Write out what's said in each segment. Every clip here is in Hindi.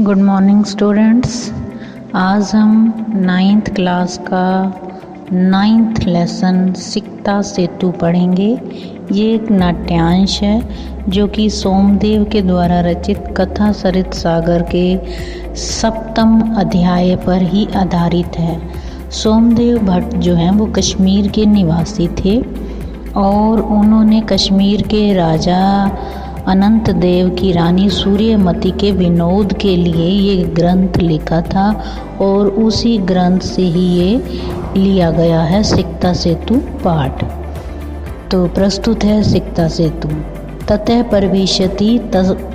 Good morning students. आज हम 9th क्लास का 9th लेसन सिकता सेतु पढ़ेंगे। ये एक नाट्यांश है जो कि सोमदेव के द्वारा रचित कथा सरित सागर के 7वें अध्याय पर ही आधारित है। सोमदेव भट्ट जो हैं वो कश्मीर के निवासी थे और उन्होंने कश्मीर के राजा अनंत देव की रानी सूर्यमती के विनोद के लिए ये ग्रंथ लिखा था और उसी ग्रंथ से ही ये लिया गया है सिकता सेतु पाठ। तो प्रस्तुत है सिकता सेतु। ततः प्रविशति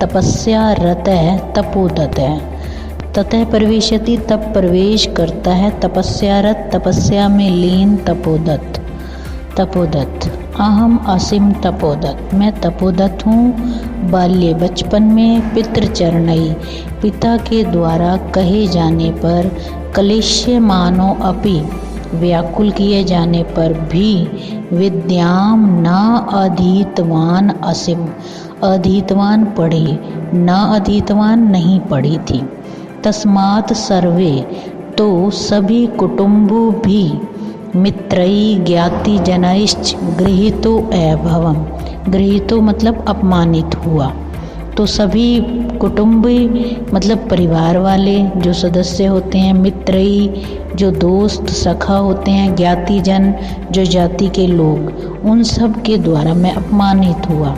तपस्या रतः तपोदतः। ततः प्रविशति तब प्रवेश करता है तपस्यारत तपस्या में लीन तपोदत्त। अहम असीम तपोदत्त, मैं तपोदत्त हूँ। बाल्य बचपन में पितृचरणई पिता के द्वारा कहे जाने पर, क्लेश्यमानो अपि व्याकुल किए जाने पर भी, विद्याम न अधीतवान असीम, अधीतवान पढ़ी न अधीतवान नहीं पढ़ी थी। तस्मात् सर्वे तो सभी कुटुंबों भी, मित्रई ज्ञाति जनैश्च गृहीतो अभवम, गृहीतो मतलब अपमानित हुआ। तो सभी कुटुंबी मतलब परिवार वाले जो सदस्य होते हैं, मित्रई जो दोस्त सखा होते हैं, ज्ञाति जन जो जाति के लोग, उन सब के द्वारा मैं अपमानित हुआ।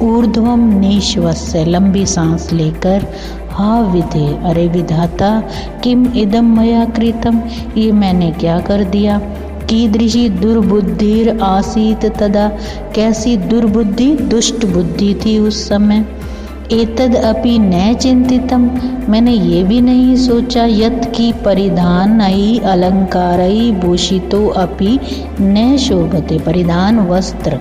ऊर्ध्वम निश्वस्य, लंबी सांस लेकर, हा विधे, अरे विधाता, किम इदम मया कृतम, ये मैंने क्या कर दिया। कीदृशी दुर्बुद्धिर आसीत तदा, कैसी दुर्बुद्धि दुष्ट बुद्धि थी उस समय। एतद अपि न चिंतितम, मैंने ये भी नहीं सोचा, यत् की परिधान आई अलंकारई भूषितो अपि न शोभते, परिधान वस्त्र,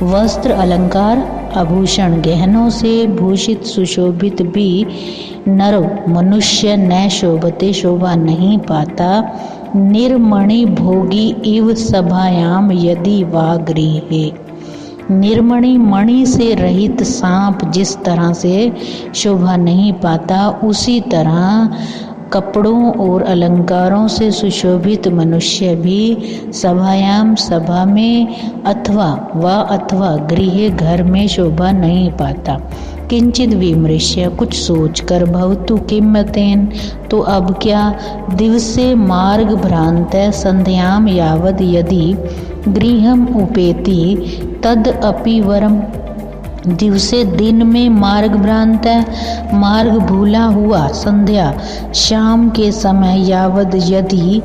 वस्त्र अलंकार आभूषण गहनों से भूषित सुशोभित भी नर मनुष्य न शोभते, शोभा नहीं पाता। निर्मणि भोगी इव सभायाम यदि वा गृहे, निर्मणि मणि से रहित सांप जिस तरह से शोभा नहीं पाता, उसी तरह कपड़ों और अलंकारों से सुशोभित मनुष्य भी सभायाम सभा में, अथवा गृह घर में शोभा नहीं पाता। किंचित विमृश्य, कुछ सोचकर, भवतु किमतेन, तो अब क्या, दिवसे मार्ग भ्रांत संध्याम यावद यदि गृहम उपेति तद अपि वरम, दिवसे दिन में मार्ग भ्रांत है, मार्ग भूला हुआ, संध्या शाम के समय, यावद यदि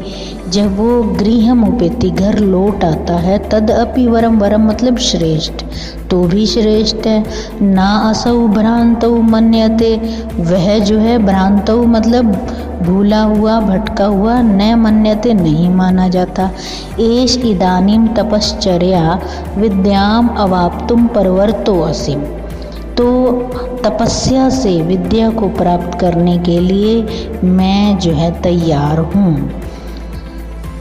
जब वो गृहम उपेति घर लौट आता है, तद अपि वरम, वरम मतलब श्रेष्ठ, तो भी श्रेष्ठ है। ना असौ भ्रांतौ मन्यते, वह जो है भ्रांतौ मतलब भूला हुआ भटका हुआ, न मन्यते नहीं माना जाता। एष इदानीम तपश्चर्या विद्याम अवाप्तुम परवर्तो असीम, तो तपस्या से विद्या को प्राप्त करने के लिए मैं जो है तैयार हूँ।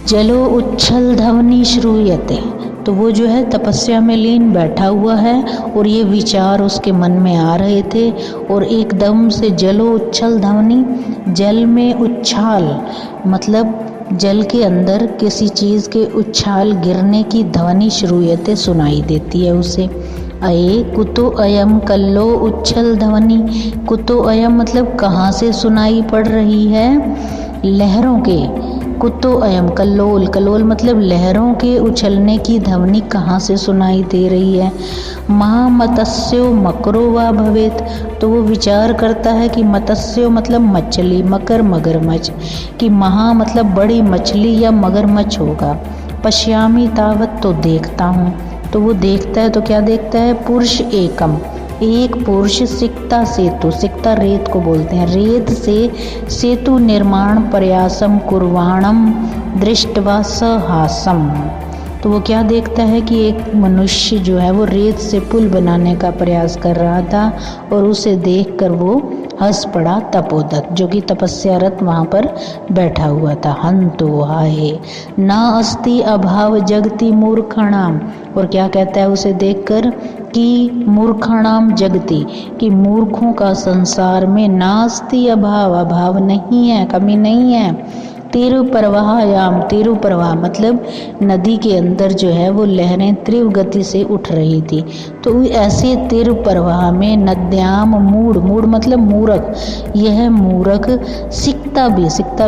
जलो उच्छल ध्वनि श्रूयते, तो वो जो है तपस्या में लीन बैठा हुआ है और ये विचार उसके मन में आ रहे थे और एकदम से जलो उच्छल ध्वनि, जल में उच्छाल मतलब जल के अंदर किसी चीज़ के उच्छाल गिरने की ध्वनि श्रूयते सुनाई देती है उसे। अये कुतो अयम कल्लो उच्छल ध्वनि, कुतो अयम मतलब कहाँ से सुनाई पड़ रही है, लहरों के, कुतो अयम कल्लोल, कल्लोल मतलब लहरों के उछलने की ध्वनि कहाँ से सुनाई दे रही है। महामत्स्यो मकरो वा भवेत, तो वो विचार करता है कि मत्स्यो मतलब मछली, मकर मगरमच्छ, कि महा मतलब बड़ी मछली या मगरमच्छ होगा। पश्यामी तावत, तो देखता हूँ, तो वो देखता है तो क्या देखता है, पुरुष एकम, एक पुरुष, सिकता सेतु, सिकता रेत को बोलते हैं, रेत से सेतु निर्माण प्रयासम कुर्वाणम दृष्टवा सहासम, तो वो क्या देखता है कि एक मनुष्य जो है वो रेत से पुल बनाने का प्रयास कर रहा था और उसे देखकर वो हंस पड़ा तपोदत्त, जो कि तपस्यारत वहाँ पर बैठा हुआ था। हंतो आहे न अस्ति अभाव जगति मूर्खणाम, और क्या कहता है उसे देखकर, कि मूर्खाणाम जगति, कि मूर्खों का संसार में नास्ति अभाव, अभाव नहीं है, कमी नहीं है। तिरुप्रवाहयाम, तिरुप्रवाह मतलब नदी के अंदर जो है वो लहरें तीव्र गति से उठ रही थी। तो ऐसे तिरुप्रवाह में नद्याम मूढ़, मूढ़ मतलब मूरख, यह मूरख सिक्ता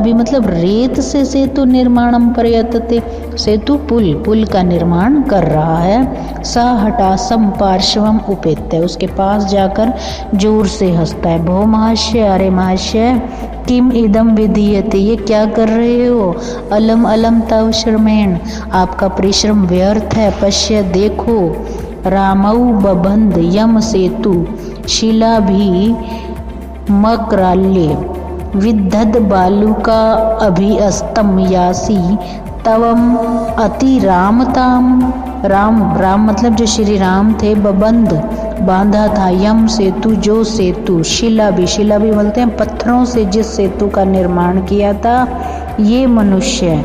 भी मतलब रेत से सेतु निर्माणम प्रयतते, सेतु पुल, पुल का निर्माण कर रहा है। सा हटासम पार्श्वम उपेत्य, उसके पास जाकर जोर से हंसता है। भो महाशय, अरे महाशय, किम इदम विधीयते, ये क्या कर रहे हो। अलम अलम तव श्रमेण, आपका परिश्रम व्यर्थ है। पश्य देखो, रामऊ बबंध यम सेतु शिला भी मकराल्य विद्धद बालुका अभिअस्तम यासी तवम अति रामताम। राम मतलब जो श्री राम थे, बबंध बांधा था, यम सेतु जो सेतु, शिला भी बोलते हैं पत्थरों से जिस सेतु का निर्माण किया था। ये मनुष्य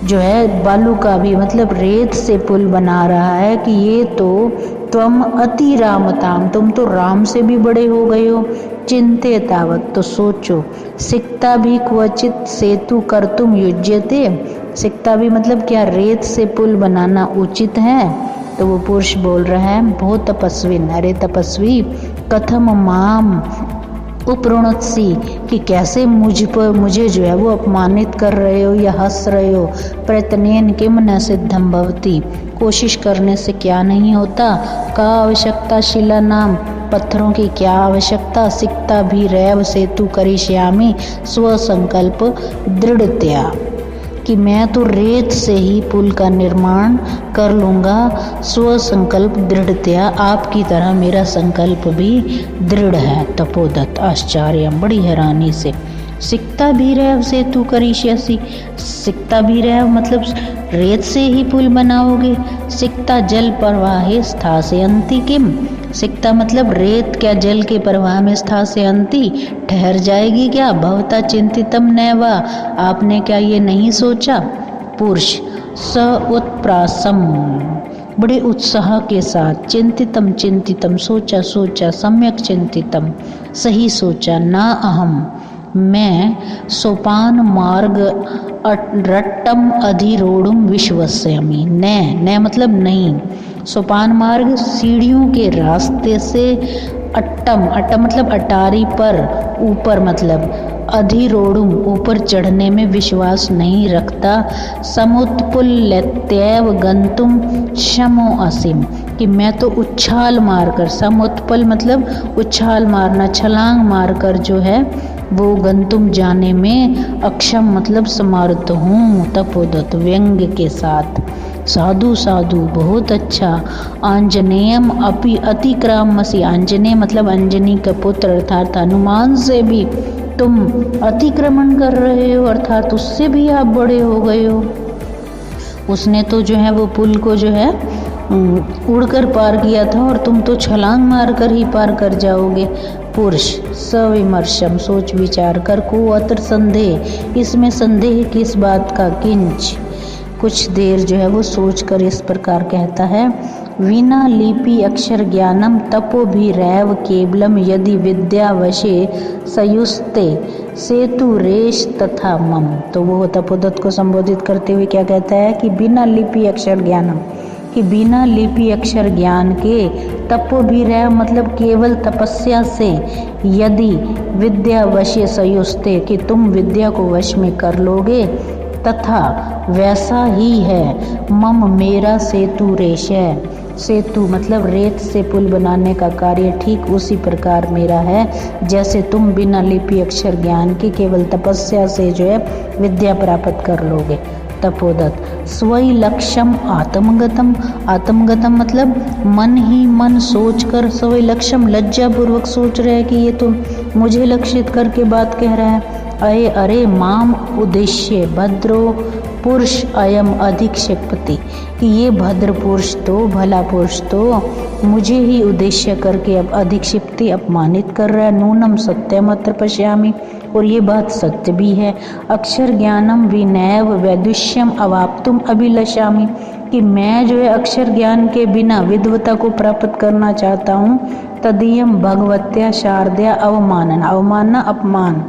जो है बालू का भी मतलब रेत से पुल बना रहा है कि ये तो त्वम अति रामताम, तुम तो राम से भी बड़े हो गए हो। चिंते तावत, तो सोचो। सिक्ता भी क्वचित सेतु कर तुम युज्यते, सिक्ता भी मतलब क्या रेत से पुल बनाना उचित है। तो वो पुरुष बोल रहा है, बहुत तपस्वी, अरे तपस्वी, कथम माम उपरुणत्सी, कि कैसे मुझे जो है वो अपमानित कर रहे हो या हंस रहे हो। प्रयत्नेन किम न सिद्धम भवती, कोशिश करने से क्या नहीं होता। का आवश्यकता शिला नाम, पत्थरों की क्या आवश्यकता। सिक्ता भी रैव सेतु करिष्यामि स्व संकल्प दृढ़तया, कि मैं तो रेत से ही पुल का निर्माण कर लूँगा। स्व संकल्प दृढ़तया, आपकी तरह मेरा संकल्प भी दृढ़ है। तपोदत्त आश्चर्य, बड़ी हैरानी से, सिक्ता भी रैव सेतु करिष्यसि, सिक्ता भी रैव मतलब रेत से ही पुल बनाओगे। सिक्ता जल प्रवाहे स्थास्यन्ति किम, सिक्ता मतलब रेत क्या जल के प्रवाह में स्थास्यन्ति ठहर जाएगी क्या। भवता चिंतितम नैवा, आपने क्या ये नहीं सोचा। पुरुष स उत्प्रासम, बड़े उत्साह के साथ, चिंतितम सोचा, सम्यक चिंतितम सही सोचा। ना अहम, मैं सोपान मार्ग रट्टम अधिरोढ़ुम विश्वस्यामि, न मतलब नहीं, सोपान मार्ग सीढ़ियों के रास्ते से, अट्टम मतलब अटारी पर, ऊपर मतलब, अधिरोढ़ुम ऊपर चढ़ने में विश्वास नहीं रखता। समुत्पुल्यत्यैव गंतुम शमो असीम, कि मैं तो उछाल मारकर, समुत्पल मतलब उछाल मारना, छलांग मारकर जो है वो गंतुम जाने में अक्षम मतलब समर्थ हूँ। तपोदत्त व्यंग्य के साथ, साधु बहुत अच्छा। आंजनेयम अपि अतिक्रामसि, आंजनेय मतलब अंजनी का पुत्र अर्थात हनुमान से भी तुम अतिक्रमण कर रहे हो, अर्थात उससे भी आप बड़े हो गए हो। उसने तो जो है वो पुल को जो है उड़कर पार किया था और तुम तो छलांग मारकर ही पार कर जाओगे। पुरुष सविमर्शम, सोच विचार कर, को अत्र संदेह, इसमें संदेह किस बात का। किंच, कुछ देर जो है वो सोच कर इस प्रकार कहता है। विना लिपि अक्षर ज्ञानम तपो भी रैव केवलम यदि विद्या वशे सयुस्ते सेतु रेश तथा मम। तो वो तपोदत्त को संबोधित करते हुए क्या कहता है कि बिना लिपि अक्षर ज्ञानम, कि बिना लिपि अक्षर ज्ञान के तपो भी रैव मतलब केवल तपस्या से, यदि विद्या वशे सयुस्ते, कि तुम विद्या को वश में कर लोगे, तथा वैसा ही है मम मेरा सेतु रेश है। सेतु मतलब रेत से पुल बनाने का कार्य ठीक उसी प्रकार मेरा है जैसे तुम बिना लिपि अक्षर ज्ञान के केवल तपस्या से जो है विद्या प्राप्त कर लोगे। तपोदत्त स्वई लक्ष्यम आत्मगतम, आत्मगतम मतलब मन ही मन सोच कर, स्वई लक्ष्यम लज्जा पूर्वक सोच रहे हैं कि ये तो मुझे लक्षित करके बात कह रहा है। अरे माम उद्देश्य भद्रो पुरुष अयम अधिक्षिप्ति, कि ये भद्र पुरुष तो, भला पुरुष तो मुझे ही उद्देश्य करके अब अधिक्षिप्ति अपमानित कर रहा है। नूनम सत्यम अत्र पश्यामि, और ये बात सत्य भी है। अक्षर ज्ञानम विनैव वैदुष्यम अवाप्तुम अभिलषामि, कि मैं जो है अक्षर ज्ञान के बिना विद्वता को प्राप्त करना चाहता हूँ, तदीयम भगवत्या शारदया अवमानना, अवमानना अपमान,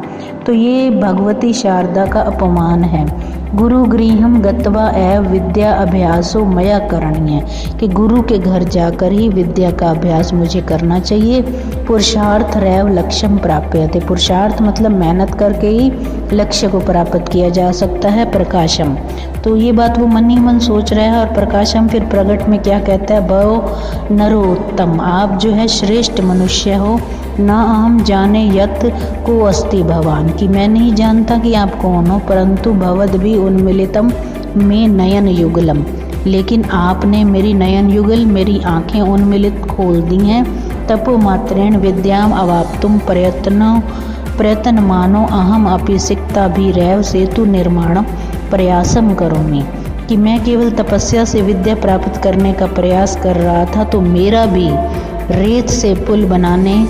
तो ये भगवती शारदा का अपमान है। गुरु गृहम गत्वा एव विद्या अभ्यासो मया करणीय, कि गुरु के घर जाकर ही विद्या का अभ्यास मुझे करना चाहिए। पुरुषार्थ रैव लक्ष्यम प्राप्यते, पुरुषार्थ मतलब मेहनत करके ही लक्ष्य को प्राप्त किया जा सकता है। प्रकाशम, तो ये बात वो मन ही मन सोच रहा है, और प्रकाशम फिर प्रगट में क्या कहता है, भव नरोत्तम, आप जो है श्रेष्ठ मनुष्य हो। ना हम जाने यत को अस्ति भवान, कि मैं नहीं जानता कि आप कौन हो, परंतु भवद भी उन्मिलितम में नयन युगलम, लेकिन आपने मेरी नयन युगल, मेरी आंखें उन्मिलित खोल दी हैं। तपो मात्रेण विद्याम अवाप्तुम प्रयत्न मानो अहम अपि सिक्ता भी रैव सेतु निर्माण प्रयासम करोमि, कि मैं केवल तपस्या से विद्या प्राप्त करने का प्रयास कर रहा था, तो मेरा भी रेत से पुल बनाने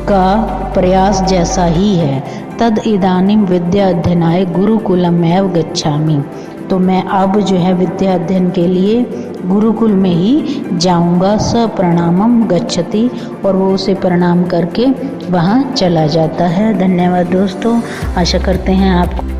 का प्रयास जैसा ही है। तद इदानीम विद्या अध्ययनाय गुरुकुलम एव गच्छामि, तो मैं अब जो है विद्या अध्ययन के लिए गुरुकुल में ही जाऊंगा। स प्रणामम गच्छति, और वो उसे प्रणाम करके वहाँ चला जाता है। धन्यवाद दोस्तों, आशा करते हैं आपको